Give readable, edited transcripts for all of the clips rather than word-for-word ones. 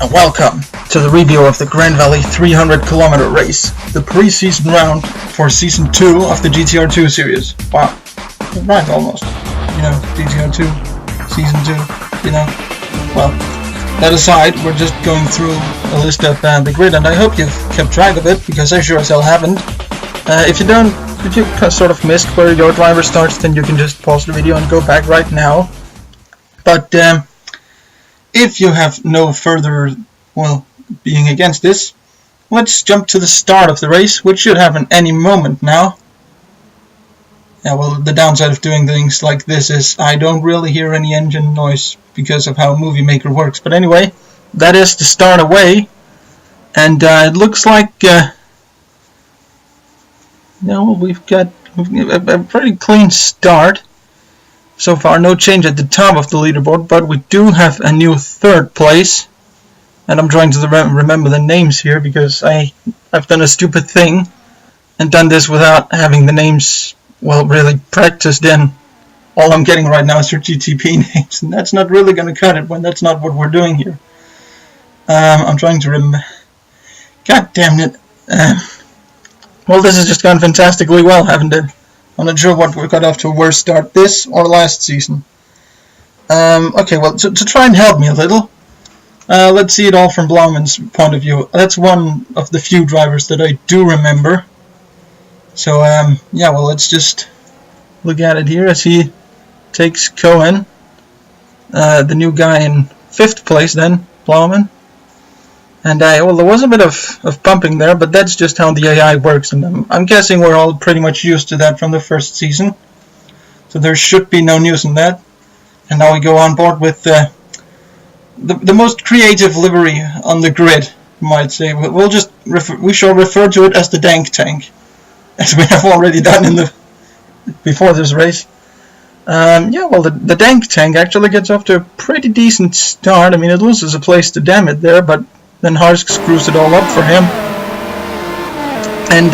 and welcome to the review of the Grand Valley 300km race, the pre-season round for Season 2 of the GTR2 series. Wow, right, almost. You know, GTR2, Season 2, you know. Well, that aside, we're just going through a list of the grid, and I hope you've kept track of it, because I sure as hell haven't. If you sort of missed where your driver starts, then you can just pause the video and go back right now. But if you have no further, being against this, let's jump to the start of the race, which should happen any moment now. Yeah, well, the downside of doing things like this is I don't really hear any engine noise because of how Movie Maker works. But anyway, that is the start away, and it looks like we've got a pretty clean start. So far, no change at the top of the leaderboard, but we do have a new third place. And I'm trying to remember the names here because I've done a stupid thing and done this without having the names, really practiced in. All I'm getting right now is your GTP names, and that's not really going to cut it when that's not what we're doing here. I'm trying to remember. God damn it. Well, this has just gone fantastically well, haven't it? I'm not sure what we got off to a worse start this or last season. Okay, well, to try and help me a little, let's see it all from Blauman's point of view. That's one of the few drivers that I do remember. So, let's just look at it here as he takes Cohen, the new guy in 5th place then, Blauman. And there was a bit of pumping there, but that's just how the AI works, and I'm guessing we're all pretty much used to that from the first season. So there should be no news in that. And now we go on board with the most creative livery on the grid, you might say. We shall refer to it as the Dank Tank, as we have already done before this race. The Dank Tank actually gets off to a pretty decent start. I mean, it loses a place to Damn It there, but then Harsk screws it all up for him. And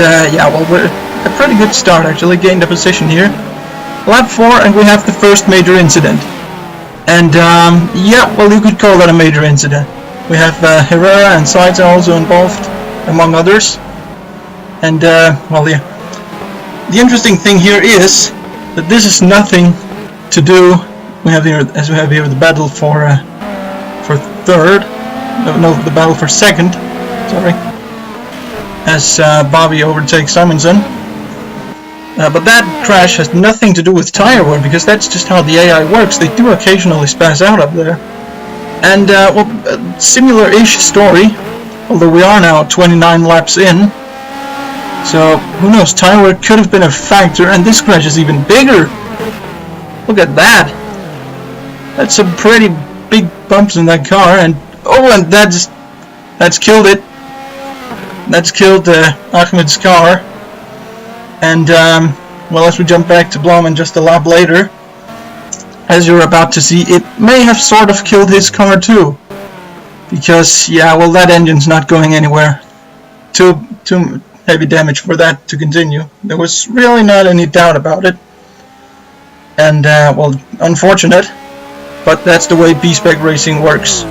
we're a pretty good start actually, gained a position here. Lap 4, and we have the first major incident. And you could call that a major incident. We have Herrera and Sides are also involved, among others. And the interesting thing here is that this is nothing to do. We have here the battle for third. No, the battle for second, sorry, as Bobby overtakes Simonson. But that crash has nothing to do with tire wear, because that's just how the AI works. They do occasionally spaz out up there. And, similar-ish story, although we are now 29 laps in. So, who knows, tire wear could have been a factor, and this crash is even bigger. Look at that. That's some pretty big bumps in that car, and that's killed it. That's killed Ahmed's car. And, as we jump back to Blauman just a lap later, as you're about to see, it may have sort of killed his car too. Because, that engine's not going anywhere. Too heavy damage for that to continue. There was really not any doubt about it. And, unfortunate, but that's the way B-Spec racing works.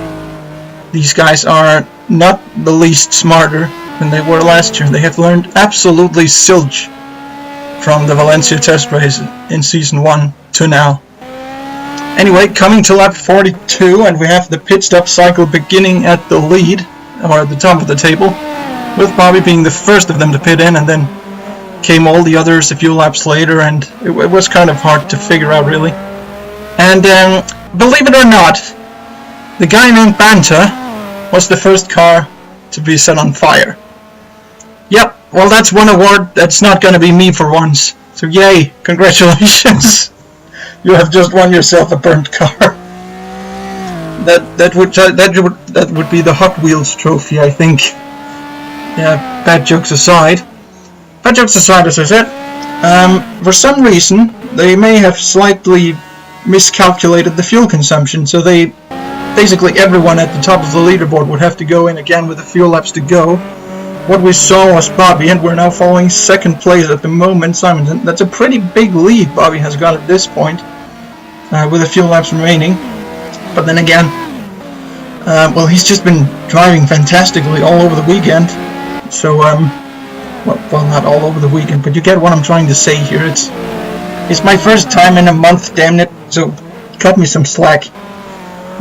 These guys are not the least smarter than they were last year. They have learned absolutely zilch from the Valencia test race in Season 1 to now. Anyway, coming to lap 42, and we have the pit stop cycle beginning at the lead, or at the top of the table, with Bobby being the first of them to pit in, and then came all the others a few laps later, and it was kind of hard to figure out, really. And believe it or not, the guy named Banter was the first car to be set on fire. Yep, well, that's one award that's not going to be me for once. So yay, congratulations. You have just won yourself a burnt car. That would be the Hot Wheels trophy, I think. Yeah, bad jokes aside. As I said, for some reason they may have slightly miscalculated the fuel consumption, so basically everyone at the top of the leaderboard would have to go in again with a few laps to go. What we saw was Bobby, and we're now following second place at the moment, Simonson. That's a pretty big lead Bobby has got at this point, with a few laps remaining. But then again, Well, he's just been driving fantastically all over the weekend. So, well, not all over the weekend, but you get what I'm trying to say here. It's my first time in a month, damn it. So, cut me some slack.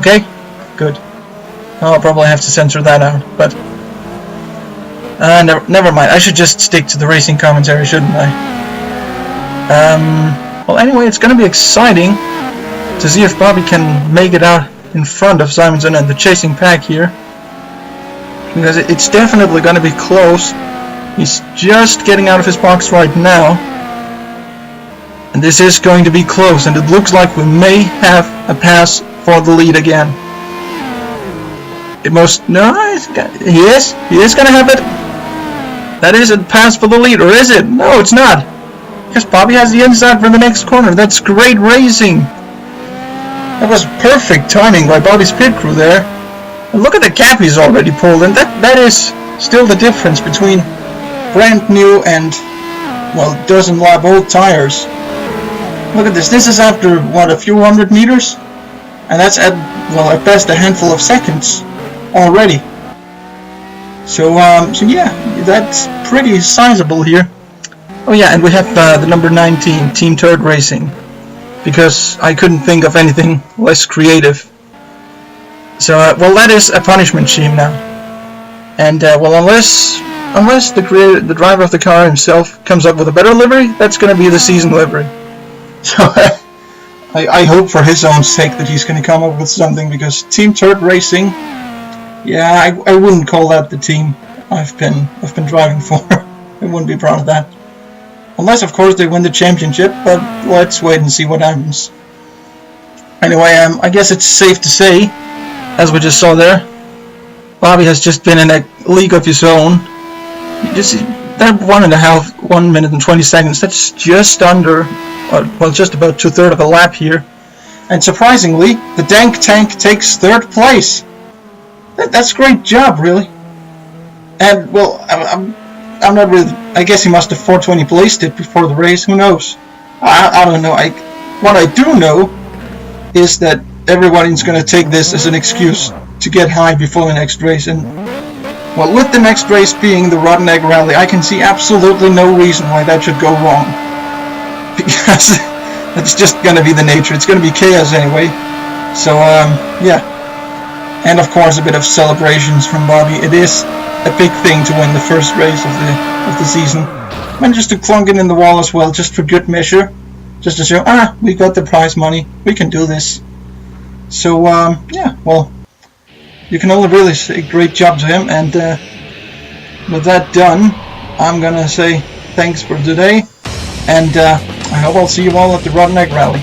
Okay? Good. I'll probably have to censor that out, but never mind. I should just stick to the racing commentary, shouldn't I? Well, anyway, it's going to be exciting to see if Bobby can make it out in front of Simonson and the chasing pack here, because it's definitely going to be close. He's just getting out of his box right now, and this is going to be close, and it looks like we may have a pass for the lead again. He is going to have it. That is a pass for the lead, or is it? No, it's not. Because Bobby has the inside for the next corner. That's great racing. That was perfect timing by Bobby's pit crew there. And look at the cap he's already pulled, and that is still the difference between brand new and, well, dozen lap old tires. Look at this. This is after, what, a few hundred meters? And that's at, well, at best a handful of seconds already. So yeah, that's pretty sizable here. Oh yeah, and we have the number 19, Team Turd Racing, because I couldn't think of anything less creative. So, well, that is a punishment scheme now. And, well, unless the driver of the car himself comes up with a better livery, that's going to be the season livery. So, I hope for his own sake that he's going to come up with something, because Team Turd Racing, yeah, I wouldn't call that the team I've been driving for. I wouldn't be proud of that. Unless, of course, they win the championship, but let's wait and see what happens. Anyway, I guess it's safe to say, as we just saw there, Bobby has just been in a league of his own. You just see that 1 minute and 20 seconds, that's just under, well, just about 2/3 of a lap here. And surprisingly, the Dank Tank takes 3rd place. That's a great job, really. And, well, I'm not really, I guess he must have 420 placed it before the race, who knows? I don't know. What I do know is that everybody's going to take this as an excuse to get high before the next race. And, well, with the next race being the Rotten Egg Rally, I can see absolutely no reason why that should go wrong. Because that's just going to be the nature. It's going to be chaos anyway. So, yeah. And, of course, a bit of celebrations from Bobby. It is a big thing to win the first race of the season. And just to clunk it in the wall as well, just for good measure. Just to show, we got the prize money. We can do this. So, yeah, well, you can only really say great job to him. And with that done, I'm going to say thanks for today. And I hope I'll see you all at the Rotten Egg Rally.